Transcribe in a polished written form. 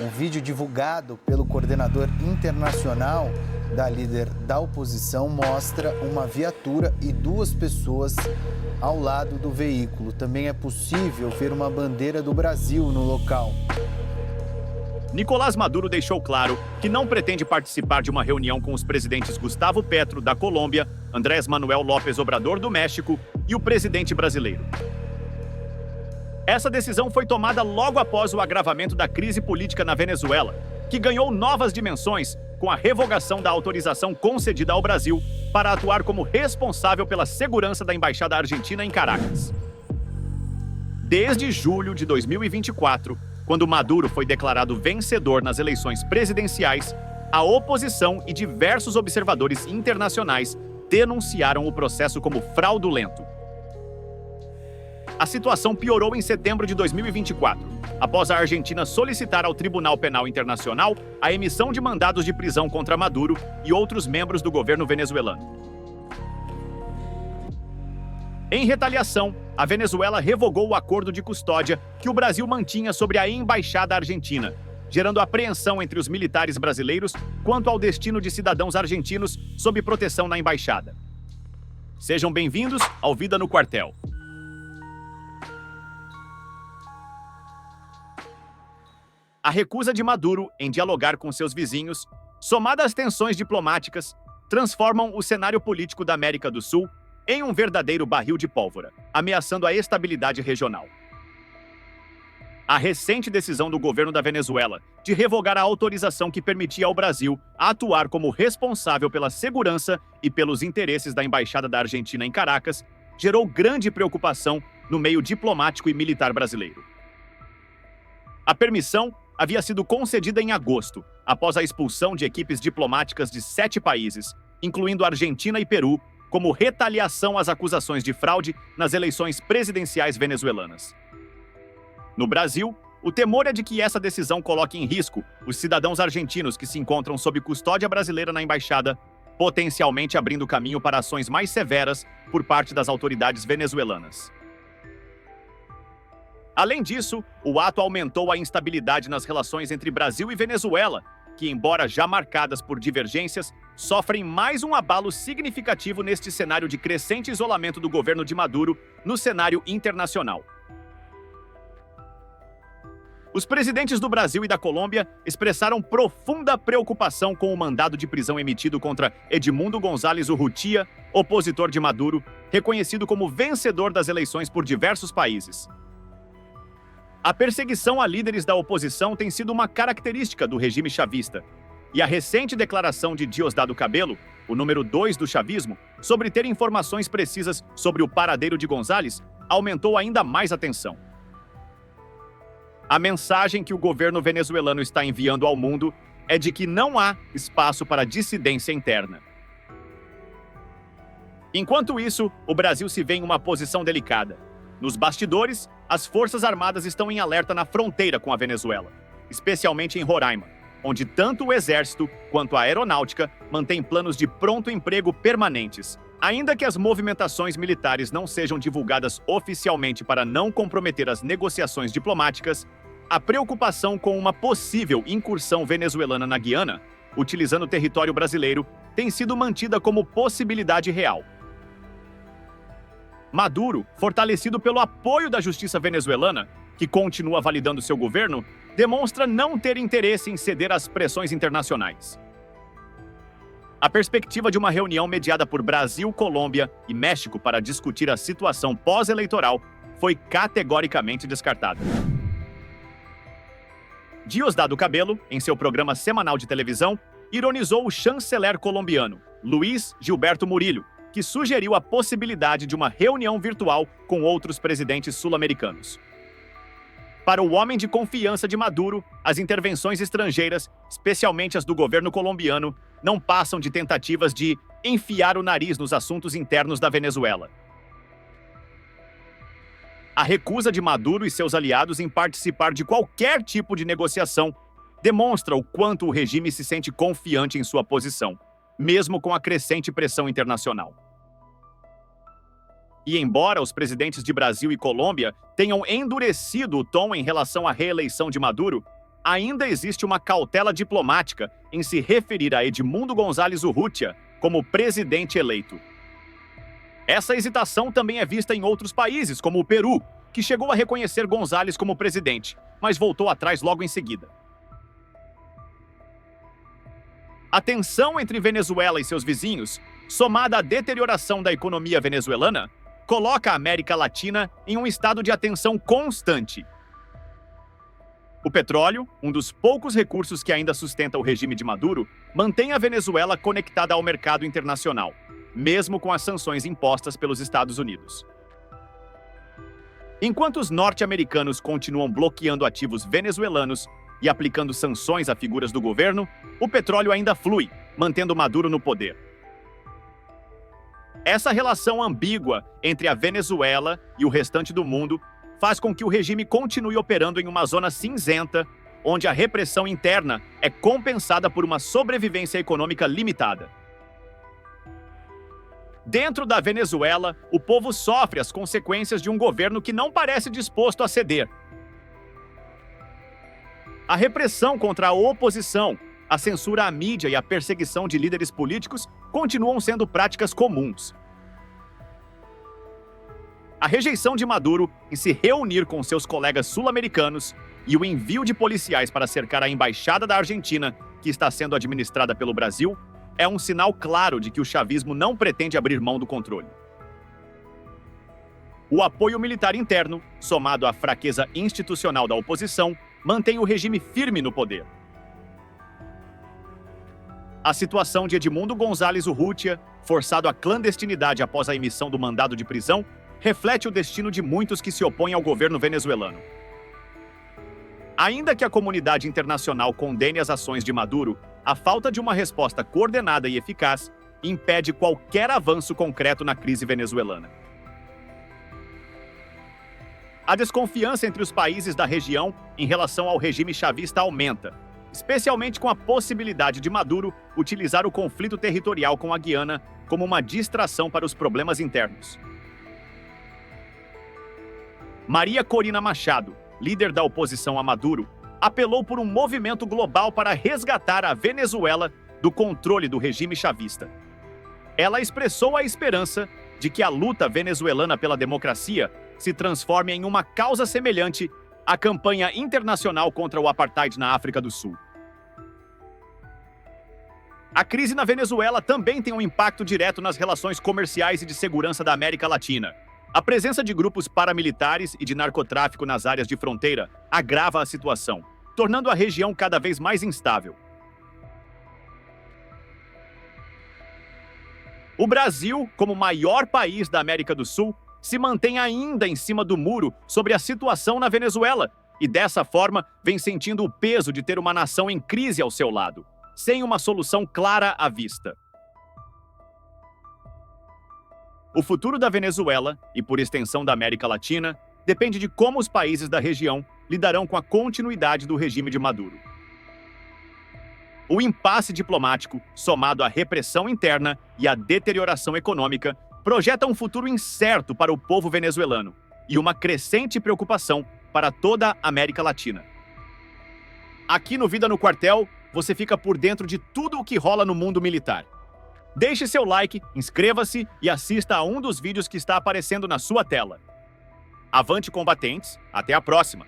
Um vídeo divulgado pelo coordenador internacional da líder da oposição mostra uma viatura e 2 pessoas ao lado do veículo. Também é possível ver uma bandeira do Brasil no local. Nicolás Maduro deixou claro que não pretende participar de uma reunião com os presidentes Gustavo Petro, da Colômbia, Andrés Manuel López Obrador, do México, e o presidente brasileiro. Essa decisão foi tomada logo após o agravamento da crise política na Venezuela, que ganhou novas dimensões com a revogação da autorização concedida ao Brasil para atuar como responsável pela segurança da Embaixada Argentina em Caracas. Desde julho de 2024, quando Maduro foi declarado vencedor nas eleições presidenciais, a oposição e diversos observadores internacionais denunciaram o processo como fraudulento. A situação piorou em setembro de 2024, após a Argentina solicitar ao Tribunal Penal Internacional a emissão de mandados de prisão contra Maduro e outros membros do governo venezuelano. Em retaliação, a Venezuela revogou o acordo de custódia que o Brasil mantinha sobre a embaixada argentina, gerando apreensão entre os militares brasileiros quanto ao destino de cidadãos argentinos sob proteção na embaixada. Sejam bem-vindos ao Vida no Quartel. A recusa de Maduro em dialogar com seus vizinhos, somada às tensões diplomáticas, transformam o cenário político da América do Sul em um verdadeiro barril de pólvora, ameaçando a estabilidade regional. A recente decisão do governo da Venezuela de revogar a autorização que permitia ao Brasil atuar como responsável pela segurança e pelos interesses da Embaixada da Argentina em Caracas gerou grande preocupação no meio diplomático e militar brasileiro. A permissão havia sido concedida em agosto, após a expulsão de equipes diplomáticas de 7 países, incluindo Argentina e Peru, como retaliação às acusações de fraude nas eleições presidenciais venezuelanas. No Brasil, o temor é de que essa decisão coloque em risco os cidadãos argentinos que se encontram sob custódia brasileira na embaixada, potencialmente abrindo caminho para ações mais severas por parte das autoridades venezuelanas. Além disso, o ato aumentou a instabilidade nas relações entre Brasil e Venezuela, que, embora já marcadas por divergências, sofrem mais um abalo significativo neste cenário de crescente isolamento do governo de Maduro no cenário internacional. Os presidentes do Brasil e da Colômbia expressaram profunda preocupação com o mandado de prisão emitido contra Edmundo González Urrutia, opositor de Maduro, reconhecido como vencedor das eleições por diversos países. A perseguição a líderes da oposição tem sido uma característica do regime chavista, e a recente declaração de Diosdado Cabello, o número 2 do chavismo, sobre ter informações precisas sobre o paradeiro de González, aumentou ainda mais a tensão. A mensagem que o governo venezuelano está enviando ao mundo é de que não há espaço para dissidência interna. Enquanto isso, o Brasil se vê em uma posição delicada. Nos bastidores, as Forças Armadas estão em alerta na fronteira com a Venezuela, especialmente em Roraima, onde tanto o Exército quanto a Aeronáutica mantêm planos de pronto emprego permanentes, ainda que as movimentações militares não sejam divulgadas oficialmente para não comprometer as negociações diplomáticas. A preocupação com uma possível incursão venezuelana na Guiana, utilizando o território brasileiro, tem sido mantida como possibilidade real. Maduro, fortalecido pelo apoio da justiça venezuelana, que continua validando seu governo, demonstra não ter interesse em ceder às pressões internacionais. A perspectiva de uma reunião mediada por Brasil, Colômbia e México para discutir a situação pós-eleitoral foi categoricamente descartada. Diosdado Cabello, em seu programa semanal de televisão, ironizou o chanceler colombiano, Luiz Gilberto Murillo, que sugeriu a possibilidade de uma reunião virtual com outros presidentes sul-americanos. Para o homem de confiança de Maduro, as intervenções estrangeiras, especialmente as do governo colombiano, não passam de tentativas de enfiar o nariz nos assuntos internos da Venezuela. A recusa de Maduro e seus aliados em participar de qualquer tipo de negociação demonstra o quanto o regime se sente confiante em sua posição, mesmo com a crescente pressão internacional. E embora os presidentes de Brasil e Colômbia tenham endurecido o tom em relação à reeleição de Maduro, ainda existe uma cautela diplomática em se referir a Edmundo González Urrutia como presidente eleito. Essa hesitação também é vista em outros países, como o Peru, que chegou a reconhecer González como presidente, mas voltou atrás logo em seguida. A tensão entre Venezuela e seus vizinhos, somada à deterioração da economia venezuelana, coloca a América Latina em um estado de atenção constante. O petróleo, um dos poucos recursos que ainda sustenta o regime de Maduro, mantém a Venezuela conectada ao mercado internacional, mesmo com as sanções impostas pelos Estados Unidos. Enquanto os norte-americanos continuam bloqueando ativos venezuelanos e aplicando sanções a figuras do governo, o petróleo ainda flui, mantendo Maduro no poder. Essa relação ambígua entre a Venezuela e o restante do mundo faz com que o regime continue operando em uma zona cinzenta, onde a repressão interna é compensada por uma sobrevivência econômica limitada. Dentro da Venezuela, o povo sofre as consequências de um governo que não parece disposto a ceder. A repressão contra a oposição, a censura à mídia e a perseguição de líderes políticos continuam sendo práticas comuns. A rejeição de Maduro em se reunir com seus colegas sul-americanos e o envio de policiais para cercar a embaixada da Argentina, que está sendo administrada pelo Brasil, é um sinal claro de que o chavismo não pretende abrir mão do controle. O apoio militar interno, somado à fraqueza institucional da oposição, mantém o regime firme no poder. A situação de Edmundo González Urrutia, forçado à clandestinidade após a emissão do mandado de prisão, reflete o destino de muitos que se opõem ao governo venezuelano. Ainda que a comunidade internacional condene as ações de Maduro, a falta de uma resposta coordenada e eficaz impede qualquer avanço concreto na crise venezuelana. A desconfiança entre os países da região em relação ao regime chavista aumenta, especialmente com a possibilidade de Maduro utilizar o conflito territorial com a Guiana como uma distração para os problemas internos. Maria Corina Machado, líder da oposição a Maduro, apelou por um movimento global para resgatar a Venezuela do controle do regime chavista. Ela expressou a esperança de que a luta venezuelana pela democracia se transforme em uma causa semelhante à campanha internacional contra o apartheid na África do Sul. A crise na Venezuela também tem um impacto direto nas relações comerciais e de segurança da América Latina. A presença de grupos paramilitares e de narcotráfico nas áreas de fronteira agrava a situação, tornando a região cada vez mais instável. O Brasil, como maior país da América do Sul, se mantém ainda em cima do muro sobre a situação na Venezuela e, dessa forma, vem sentindo o peso de ter uma nação em crise ao seu lado, sem uma solução clara à vista. O futuro da Venezuela, e por extensão da América Latina, depende de como os países da região lidarão com a continuidade do regime de Maduro. O impasse diplomático, somado à repressão interna e à deterioração econômica, projeta um futuro incerto para o povo venezuelano e uma crescente preocupação para toda a América Latina. Aqui no Vida no Quartel, você fica por dentro de tudo o que rola no mundo militar. Deixe seu like, inscreva-se e assista a um dos vídeos que está aparecendo na sua tela. Avante, combatentes! Até a próxima!